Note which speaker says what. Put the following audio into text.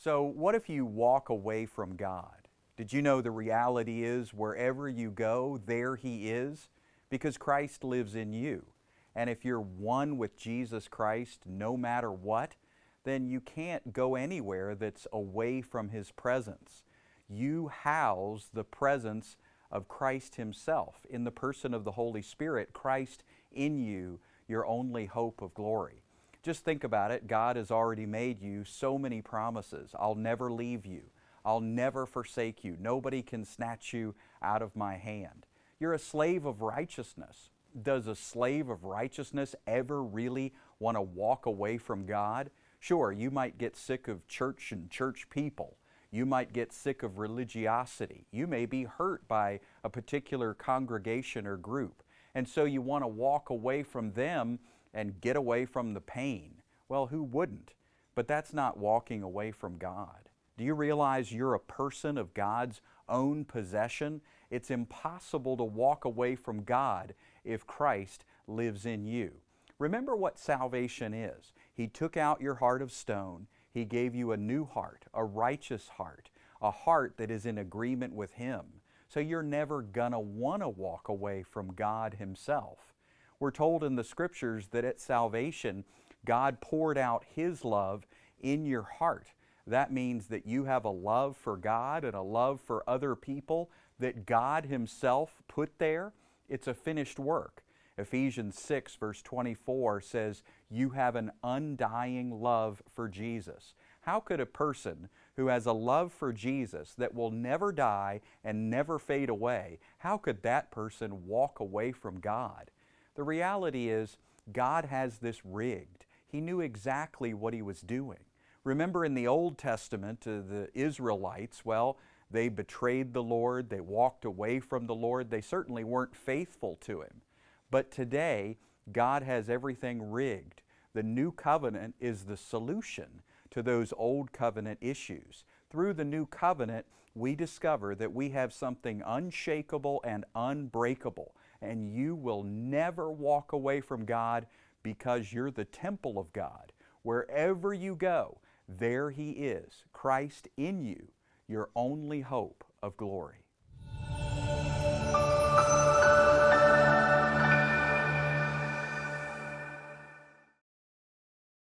Speaker 1: So what if you walk away from God? Did you know the reality is wherever you go, there He is? Because Christ lives in you. And if you're one with Jesus Christ, no matter what, then you can't go anywhere that's away from His presence. You house the presence of Christ Himself in the person of the Holy Spirit, Christ in you, your only hope of glory. Just think about it. God has already made you so many promises. I'll never leave you. I'll never forsake you. Nobody can snatch you out of my hand. You're a slave of righteousness. Does a slave of righteousness ever really want to walk away from God? Sure, you might get sick of church and church people. You might get sick of religiosity. You may be hurt by a particular congregation or group. And so you want to walk away from them and get away from the pain. Well, who wouldn't? But that's not walking away from God. Do you realize you're a person of God's own possession? It's impossible to walk away from God if Christ lives in you. Remember what salvation is. He took out your heart of stone. He gave you a new heart, a righteous heart, a heart that is in agreement with Him. So you're never gonna want to walk away from God Himself. We're told in the Scriptures that at salvation, God poured out His love in your heart. That means that you have a love for God and a love for other people that God Himself put there. It's a finished work. Ephesians 6 verse 24 says, you have an undying love for Jesus. How could a person who has a love for Jesus that will never die and never fade away, how could that person walk away from God? The reality is, God has this rigged. He knew exactly what He was doing. Remember in the Old Testament, the Israelites, well, they betrayed the Lord, they walked away from the Lord, they certainly weren't faithful to Him. But today, God has everything rigged. The new covenant is the solution to those old covenant issues. Through the new covenant, we discover that we have something unshakable and unbreakable. And you will never walk away from God because you're the temple of God. Wherever you go, there He is, Christ in you, your only hope of glory.